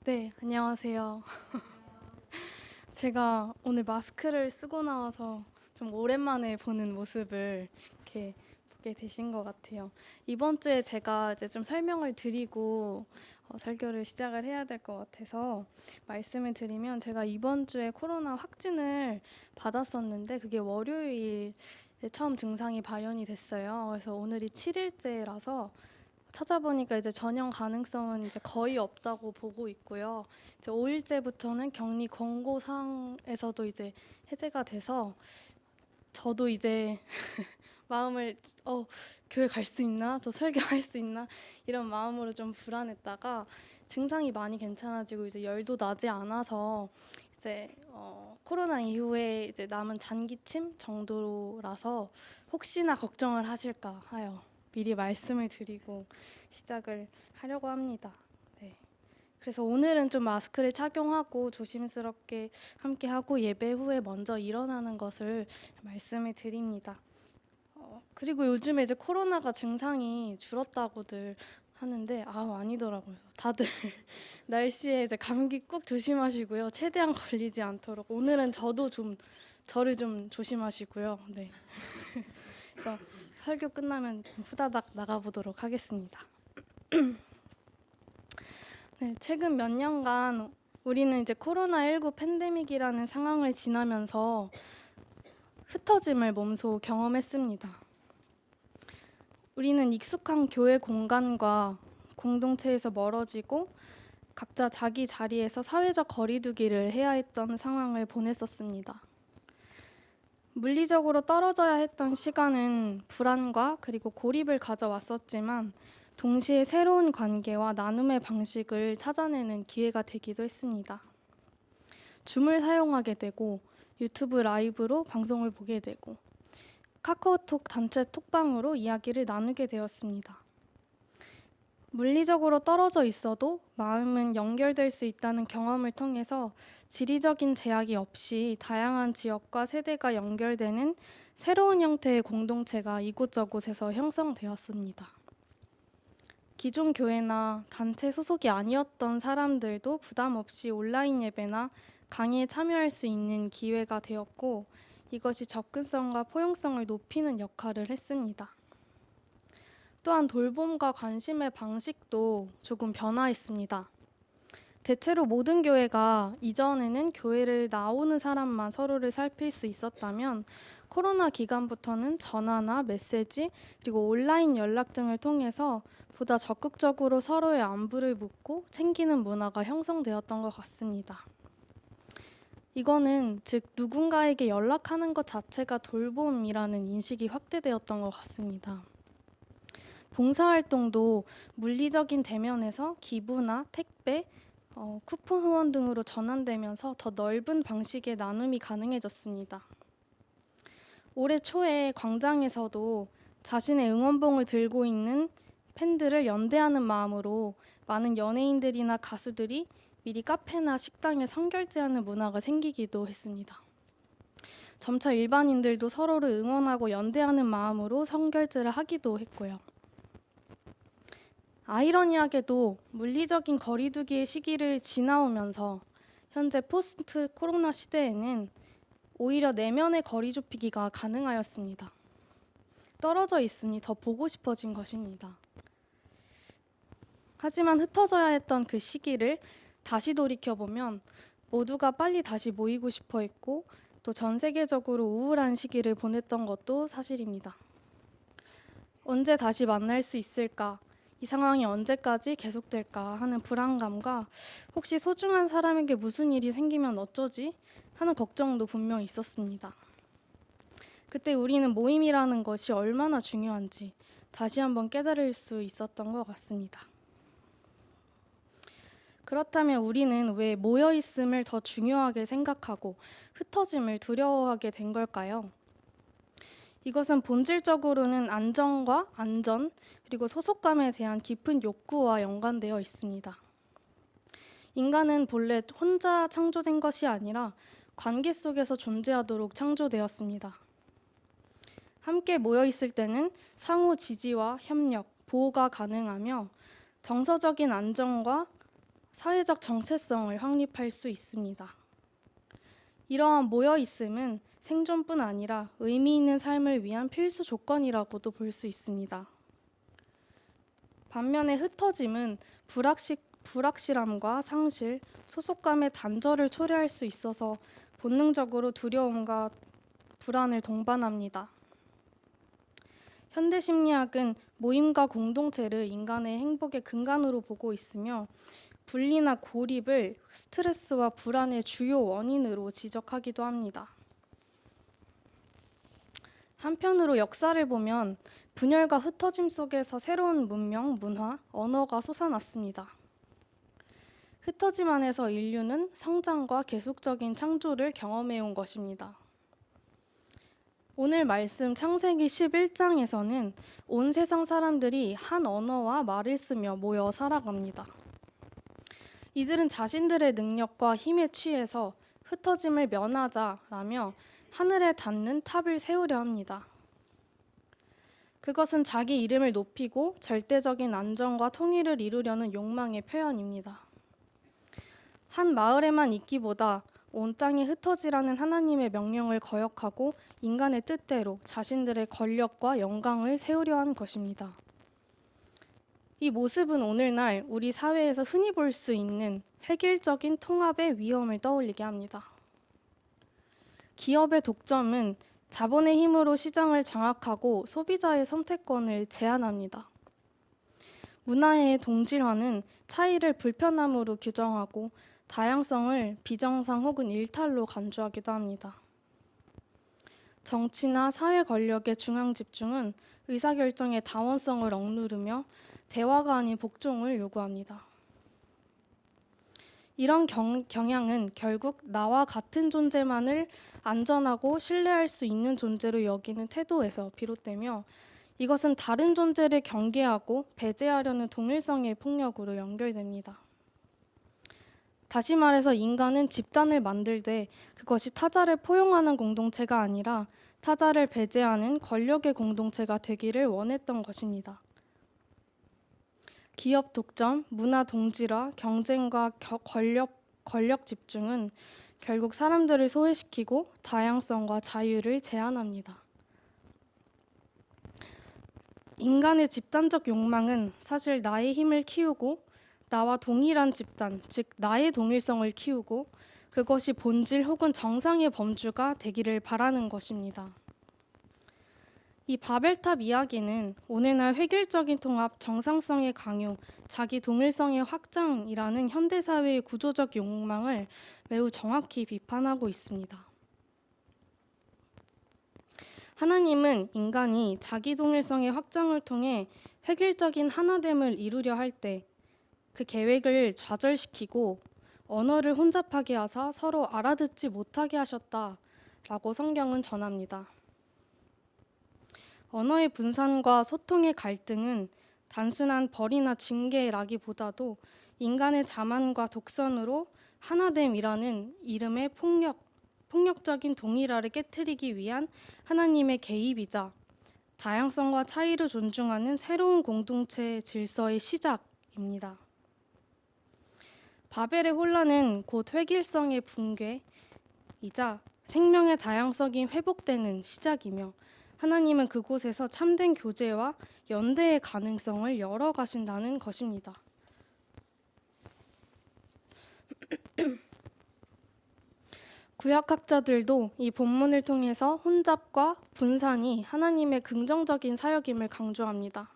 네, 안녕하세요. 제가 오늘 마스크를 쓰고 나와서 좀 오랜만에 보는 모습을 이렇게 보게 되신 것 같아요. 이번 주에 제가 이제 좀 설명을 드리고 설교를 시작을 해야 될 것 같아서 말씀을 드리면, 제가 이번 주에 코로나 확진을 받았었는데 그게 월요일에 처음 증상이 발현이 됐어요. 그래서 오늘이 7일째라서 찾아보니까 이제 전염 가능성은 이제 거의 없다고 보고 있고요. 이제 5일째부터는 격리 권고 사항에서도 이제 해제가 돼서 저도 이제 마음을 교회 갈 수 있나? 저 설교할 수 있나? 이런 마음으로 좀 불안했다가 증상이 많이 괜찮아지고 이제 열도 나지 않아서 이제 코로나 이후에 이제 남은 잔기침 정도라서 혹시나 걱정을 하실까 하여 미리 말씀을 드리고 시작을 하려고 합니다. 네. 그래서 오늘은 좀 마스크를 착용하고 조심스럽게 함께 하고 예배 후에 먼저 일어나는 것을 말씀을 드립니다. 그리고 요즘에 이제 코로나가 증상이 줄었다고들 하는데 아니더라고요. 다들 날씨에 이제 감기 꼭 조심하시고요. 최대한 걸리지 않도록 오늘은 저를 좀 조심하시고요. 네. 그래서 설교 끝나면 후다닥 나가보도록 하겠습니다. 네, 최근 몇 년간 우리는 이제 코로나19 팬데믹이라는 상황을 지나면서 흩어짐을 몸소 경험했습니다. 우리는 익숙한 교회 공간과 공동체에서 멀어지고 각자 자기 자리에서 사회적 거리두기를 해야 했던 상황을 보냈었습니다. 물리적으로 떨어져야 했던 시간은 불안과 그리고 고립을 가져왔었지만 동시에 새로운 관계와 나눔의 방식을 찾아내는 기회가 되기도 했습니다. 줌을 사용하게 되고 유튜브 라이브로 방송을 보게 되고 카카오톡 단체 톡방으로 이야기를 나누게 되었습니다. 물리적으로 떨어져 있어도 마음은 연결될 수 있다는 경험을 통해서 지리적인 제약이 없이 다양한 지역과 세대가 연결되는 새로운 형태의 공동체가 이곳저곳에서 형성되었습니다. 기존 교회나 단체 소속이 아니었던 사람들도 부담 없이 온라인 예배나 강의에 참여할 수 있는 기회가 되었고, 이것이 접근성과 포용성을 높이는 역할을 했습니다. 또한 돌봄과 관심의 방식도 조금 변화했습니다. 대체로 모든 교회가 이전에는 교회를 나오는 사람만 서로를 살필 수 있었다면, 코로나 기간부터는 전화나 메시지 그리고 온라인 연락 등을 통해서 보다 적극적으로 서로의 안부를 묻고 챙기는 문화가 형성되었던 것 같습니다. 이거는 즉 누군가에게 연락하는 것 자체가 돌봄이라는 인식이 확대되었던 것 같습니다. 봉사활동도 물리적인 대면에서 기부나 택배, 쿠폰 후원 등으로 전환되면서 더 넓은 방식의 나눔이 가능해졌습니다. 올해 초에 광장에서도 자신의 응원봉을 들고 있는 팬들을 연대하는 마음으로 많은 연예인들이나 가수들이 미리 카페나 식당에 선결제하는 문화가 생기기도 했습니다. 점차 일반인들도 서로를 응원하고 연대하는 마음으로 선결제를 하기도 했고요. 아이러니하게도 물리적인 거리두기의 시기를 지나오면서 현재 포스트 코로나 시대에는 오히려 내면의 거리 좁히기가 가능하였습니다. 떨어져 있으니 더 보고 싶어진 것입니다. 하지만 흩어져야 했던 그 시기를 다시 돌이켜보면 모두가 빨리 다시 모이고 싶어 했고, 또 전 세계적으로 우울한 시기를 보냈던 것도 사실입니다. 언제 다시 만날 수 있을까? 이 상황이 언제까지 계속될까 하는 불안감과 혹시 소중한 사람에게 무슨 일이 생기면 어쩌지? 하는 걱정도 분명 있었습니다. 그때 우리는 모임이라는 것이 얼마나 중요한지 다시 한번 깨달을 수 있었던 것 같습니다. 그렇다면 우리는 왜 모여있음을 더 중요하게 생각하고 흩어짐을 두려워하게 된 걸까요? 이것은 본질적으로는 안정과 안전, 그리고 소속감에 대한 깊은 욕구와 연관되어 있습니다. 인간은 본래 혼자 창조된 것이 아니라 관계 속에서 존재하도록 창조되었습니다. 함께 모여 있을 때는 상호 지지와 협력, 보호가 가능하며 정서적인 안정과 사회적 정체성을 확립할 수 있습니다. 이러한 모여있음은 생존뿐 아니라 의미 있는 삶을 위한 필수 조건이라고도 볼 수 있습니다. 반면에 흩어짐은 불확실함과 상실, 소속감의 단절을 초래할 수 있어서 본능적으로 두려움과 불안을 동반합니다. 현대 심리학은 모임과 공동체를 인간의 행복의 근간으로 보고 있으며 분리나 고립을 스트레스와 불안의 주요 원인으로 지적하기도 합니다. 한편으로 역사를 보면 분열과 흩어짐 속에서 새로운 문명, 문화, 언어가 솟아났습니다. 흩어짐 안에서 인류는 성장과 계속적인 창조를 경험해온 것입니다. 오늘 말씀 창세기 11장에서는 온 세상 사람들이 한 언어와 말을 쓰며 모여 살아갑니다. 이들은 자신들의 능력과 힘에 취해서 흩어짐을 면하자라며 하늘에 닿는 탑을 세우려 합니다. 그것은 자기 이름을 높이고 절대적인 안정과 통일을 이루려는 욕망의 표현입니다. 한 마을에만 있기보다 온 땅이 흩어지라는 하나님의 명령을 거역하고 인간의 뜻대로 자신들의 권력과 영광을 세우려 한 것입니다. 이 모습은 오늘날 우리 사회에서 흔히 볼 수 있는 획일적인 통합의 위험을 떠올리게 합니다. 기업의 독점은 자본의 힘으로 시장을 장악하고 소비자의 선택권을 제한합니다. 문화의 동질화는 차이를 불편함으로 규정하고 다양성을 비정상 혹은 일탈로 간주하기도 합니다. 정치나 사회 권력의 중앙 집중은 의사결정의 다원성을 억누르며 대화가 아닌 복종을 요구합니다. 이런 경향은 결국 나와 같은 존재만을 안전하고 신뢰할 수 있는 존재로 여기는 태도에서 비롯되며 이것은 다른 존재를 경계하고 배제하려는 동일성의 폭력으로 연결됩니다. 다시 말해서 인간은 집단을 만들 때 그것이 타자를 포용하는 공동체가 아니라 타자를 배제하는 권력의 공동체가 되기를 원했던 것입니다. 기업 독점, 문화 동질화, 경쟁과 권력 집중은 결국 사람들을 소외시키고 다양성과 자유를 제한합니다. 인간의 집단적 욕망은 사실 나의 힘을 키우고 나와 동일한 집단, 즉 나의 동일성을 키우고 그것이 본질 혹은 정상의 범주가 되기를 바라는 것입니다. 이 바벨탑 이야기는 오늘날 획일적인 통합, 정상성의 강요, 자기 동일성의 확장이라는 현대사회의 구조적 욕망을 매우 정확히 비판하고 있습니다. 하나님은 인간이 자기 동일성의 확장을 통해 획일적인 하나됨을 이루려 할 때 그 계획을 좌절시키고 언어를 혼잡하게 하사 서로 알아듣지 못하게 하셨다라고 성경은 전합니다. 언어의 분산과 소통의 갈등은 단순한 벌이나 징계라기보다도 인간의 자만과 독선으로 하나됨이라는 이름의 폭력적인 동일화를 깨트리기 위한 하나님의 개입이자 다양성과 차이를 존중하는 새로운 공동체 질서의 시작입니다. 바벨의 혼란은 곧 획일성의 붕괴이자 생명의 다양성이 회복되는 시작이며 하나님은 그곳에서 참된 교제와 연대의 가능성을 열어가신다는 것입니다. 구약학자들도 이 본문을 통해서 혼잡과 분산이 하나님의 긍정적인 사역임을 강조합니다.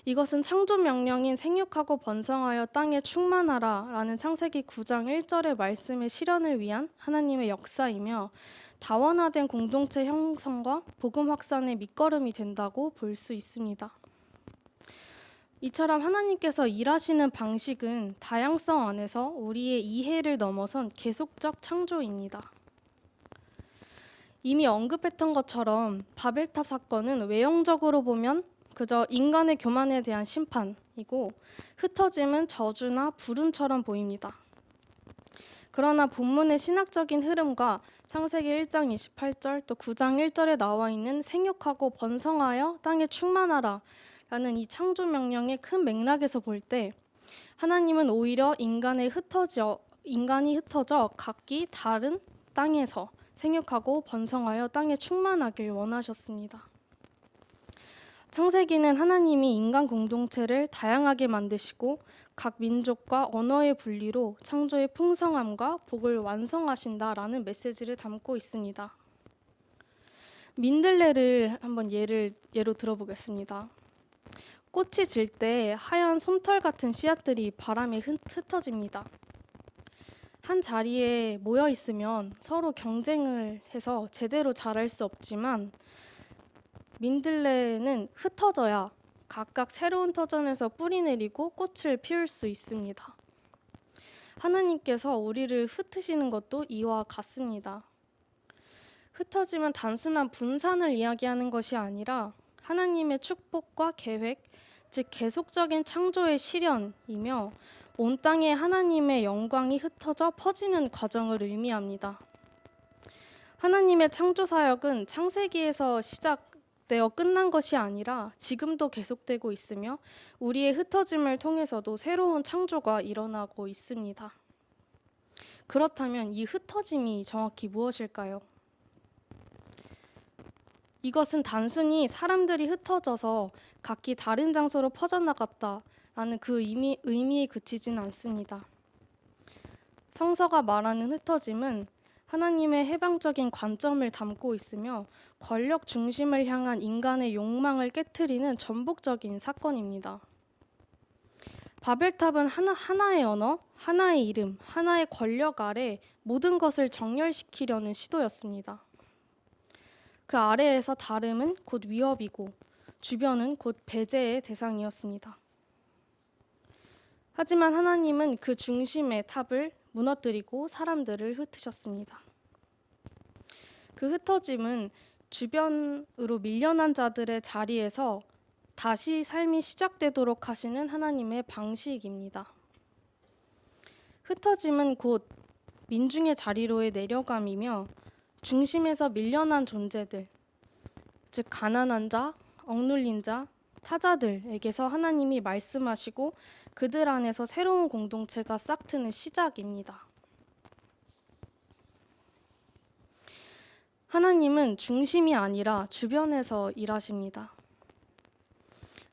이것은 창조 명령인 생육하고 번성하여 땅에 충만하라 라는 창세기 9장 1절의 말씀의 실현을 위한 하나님의 역사이며 다원화된 공동체 형성과 복음 확산의 밑거름이 된다고 볼 수 있습니다. 이처럼 하나님께서 일하시는 방식은 다양성 안에서 우리의 이해를 넘어선 계속적 창조입니다. 이미 언급했던 것처럼 바벨탑 사건은 외형적으로 보면 그저 인간의 교만에 대한 심판이고 흩어짐은 저주나 불운처럼 보입니다. 그러나 본문의 신학적인 흐름과 창세기 1장 28절 또 9장 1절에 나와 있는 생육하고 번성하여 땅에 충만하라 라는 이 창조 명령의 큰 맥락에서 볼 때 하나님은 오히려 인간이 흩어져 각기 다른 땅에서 생육하고 번성하여 땅에 충만하길 원하셨습니다. 창세기는 하나님이 인간 공동체를 다양하게 만드시고 각 민족과 언어의 분리로 창조의 풍성함과 복을 완성하신다라는 메시지를 담고 있습니다. 민들레를 한번 예로 들어보겠습니다. 꽃이 질 때 하얀 솜털 같은 씨앗들이 바람에 흩어집니다. 한 자리에 모여 있으면 서로 경쟁을 해서 제대로 자랄 수 없지만 민들레는 흩어져야 각각 새로운 터전에서 뿌리 내리고 꽃을 피울 수 있습니다. 하나님께서 우리를 흩으시는 것도 이와 같습니다. 흩어짐은 단순한 분산을 이야기하는 것이 아니라 하나님의 축복과 계획, 즉 계속적인 창조의 실현이며 온 땅에 하나님의 영광이 흩어져 퍼지는 과정을 의미합니다. 하나님의 창조 사역은 창세기에서 시작되어 끝난 것이 아니라 지금도 계속되고 있으며 우리의 흩어짐을 통해서도 새로운 창조가 일어나고 있습니다. 그렇다면 이 흩어짐이 정확히 무엇일까요? 이것은 단순히 사람들이 흩어져서 각기 다른 장소로 퍼져나갔다라는 그 의미에 그치진 않습니다. 성서가 말하는 흩어짐은 하나님의 해방적인 관점을 담고 있으며 권력 중심을 향한 인간의 욕망을 깨트리는 전복적인 사건입니다. 바벨탑은 하나의 언어, 하나의 이름, 하나의 권력 아래 모든 것을 정렬시키려는 시도였습니다. 그 아래에서 다름은 곧 위협이고 주변은 곧 배제의 대상이었습니다. 하지만 하나님은 그 중심의 탑을 무너뜨리고 사람들을 흩으셨습니다. 그 흩어짐은 주변으로 밀려난 자들의 자리에서 다시 삶이 시작되도록 하시는 하나님의 방식입니다. 흩어짐은 곧 민중의 자리로의 내려감이며 중심에서 밀려난 존재들, 즉 가난한 자, 억눌린 자, 타자들에게서 하나님이 말씀하시고 그들 안에서 새로운 공동체가 싹트는 시작입니다. 하나님은 중심이 아니라 주변에서 일하십니다.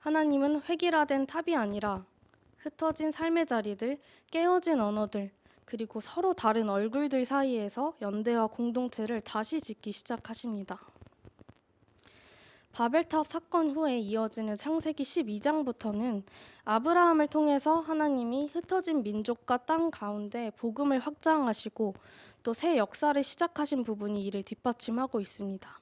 하나님은 획일화된 탑이 아니라 흩어진 삶의 자리들, 깨어진 언어들, 그리고 서로 다른 얼굴들 사이에서 연대와 공동체를 다시 짓기 시작하십니다. 바벨탑 사건 후에 이어지는 창세기 12장부터는 아브라함을 통해서 하나님이 흩어진 민족과 땅 가운데 복음을 확장하시고 또 새 역사를 시작하신 부분이 이를 뒷받침하고 있습니다.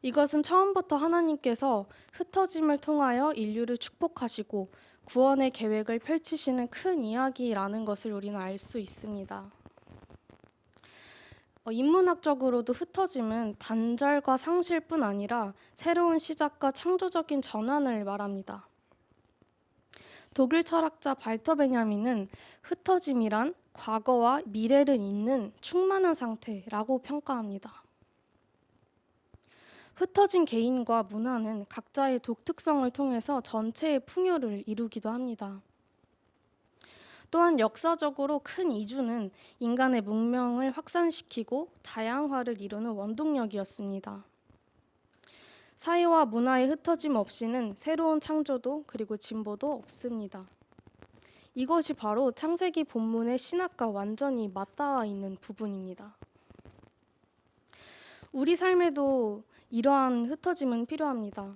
이것은 처음부터 하나님께서 흩어짐을 통하여 인류를 축복하시고 구원의 계획을 펼치시는 큰 이야기라는 것을 우리는 알 수 있습니다. 인문학적으로도 흩어짐은 단절과 상실뿐 아니라 새로운 시작과 창조적인 전환을 말합니다. 독일 철학자 발터 베냐민은 흩어짐이란 과거와 미래를 잇는 충만한 상태라고 평가합니다. 흩어진 개인과 문화는 각자의 독특성을 통해서 전체의 풍요를 이루기도 합니다. 또한 역사적으로 큰 이주는 인간의 문명을 확산시키고 다양화를 이루는 원동력이었습니다. 사회와 문화의 흩어짐 없이는 새로운 창조도 그리고 진보도 없습니다. 이것이 바로 창세기 본문의 신학과 완전히 맞닿아 있는 부분입니다. 우리 삶에도 이러한 흩어짐은 필요합니다.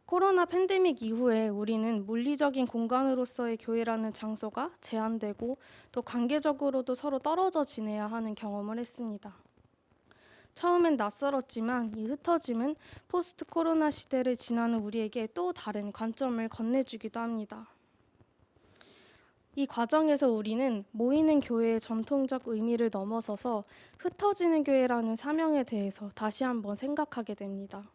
코로나 팬데믹 이후에 우리는 물리적인 공간으로서의 교회라는 장소가 제한되고 또 관계적으로도 서로 떨어져 지내야 하는 경험을 했습니다. 처음엔 낯설었지만 이 흩어짐은 포스트 코로나 시대를 지나는 우리에게 또 다른 관점을 건네주기도 합니다. 이 과정에서 우리는 모이는 교회의 전통적 의미를 넘어서서 흩어지는 교회라는 사명에 대해서 다시 한번 생각하게 됩니다.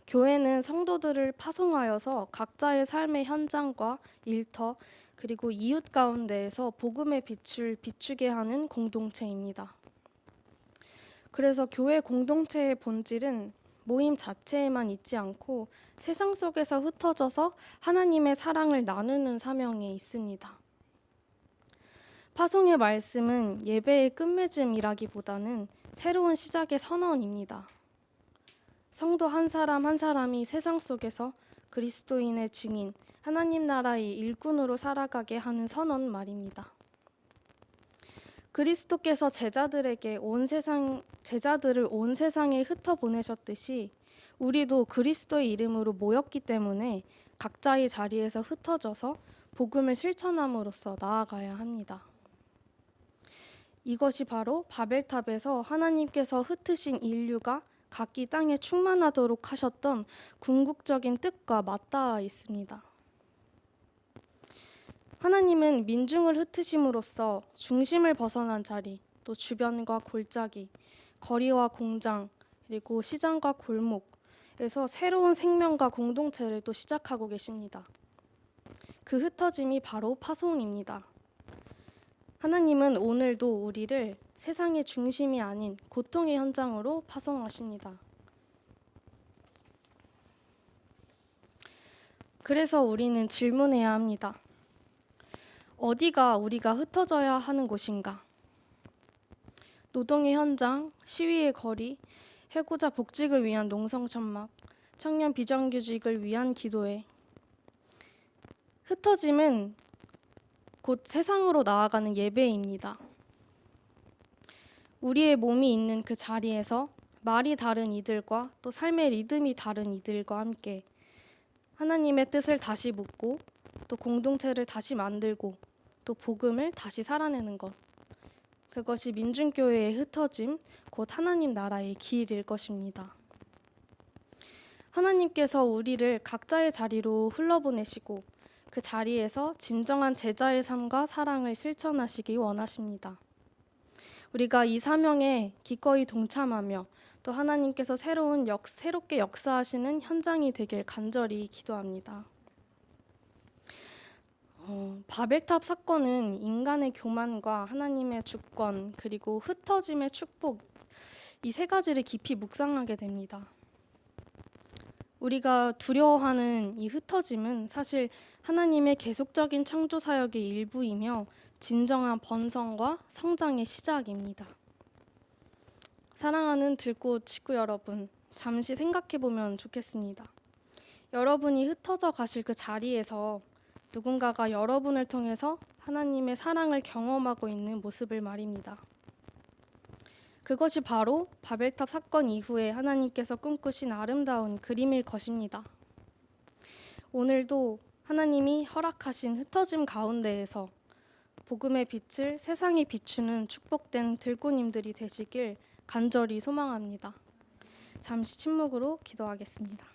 교회는 성도들을 파송하여서 각자의 삶의 현장과 일터 그리고 이웃 가운데에서 복음의 빛을 비추게 하는 공동체입니다. 그래서 교회 공동체의 본질은 모임 자체에만 있지 않고 세상 속에서 흩어져서 하나님의 사랑을 나누는 사명에 있습니다. 파송의 말씀은 예배의 끝맺음이라기보다는 새로운 시작의 선언입니다. 성도 한 사람 한 사람이 세상 속에서 그리스도인의 증인, 하나님 나라의 일꾼으로 살아가게 하는 선언 말입니다. 그리스도께서 제자들을 온 세상에 흩어 보내셨듯이 우리도 그리스도의 이름으로 모였기 때문에 각자의 자리에서 흩어져서 복음을 실천함으로써 나아가야 합니다. 이것이 바로 바벨탑에서 하나님께서 흩으신 인류가 각기 땅에 충만하도록 하셨던 궁극적인 뜻과 맞닿아 있습니다. 하나님은 민중을 흩으심으로써 중심을 벗어난 자리, 또 주변과 골짜기, 거리와 공장, 그리고 시장과 골목에서 새로운 생명과 공동체를 또 시작하고 계십니다. 그 흩어짐이 바로 파송입니다. 하나님은 오늘도 우리를 세상의 중심이 아닌 고통의 현장으로 파송하십니다. 그래서 우리는 질문해야 합니다. 어디가 우리가 흩어져야 하는 곳인가? 노동의 현장, 시위의 거리, 해고자 복직을 위한 농성천막, 청년 비정규직을 위한 기도회. 흩어짐은 곧 세상으로 나아가는 예배입니다. 우리의 몸이 있는 그 자리에서 말이 다른 이들과 또 삶의 리듬이 다른 이들과 함께 하나님의 뜻을 다시 묻고 또 공동체를 다시 만들고 또 복음을 다시 살아내는 것. 그것이 민중교회의 흩어짐, 곧 하나님 나라의 길일 것입니다. 하나님께서 우리를 각자의 자리로 흘러보내시고 그 자리에서 진정한 제자의 삶과 사랑을 실천하시기 원하십니다. 우리가 이 사명에 기꺼이 동참하며 또 하나님께서 새롭게 역사하시는 현장이 되길 간절히 기도합니다. 바벨탑 사건은 인간의 교만과 하나님의 주권 그리고 흩어짐의 축복 이 세 가지를 깊이 묵상하게 됩니다. 우리가 두려워하는 이 흩어짐은 사실 하나님의 계속적인 창조 사역의 일부이며 진정한 번성과 성장의 시작입니다. 사랑하는 들꽃 식구 여러분, 잠시 생각해 보면 좋겠습니다. 여러분이 흩어져 가실 그 자리에서 누군가가 여러분을 통해서 하나님의 사랑을 경험하고 있는 모습을 말입니다. 그것이 바로 바벨탑 사건 이후에 하나님께서 꿈꾸신 아름다운 그림일 것입니다. 오늘도 하나님이 허락하신 흩어짐 가운데에서 복음의 빛을 세상에 비추는 축복된 들꽃님들이 되시길 간절히 소망합니다. 잠시 침묵으로 기도하겠습니다.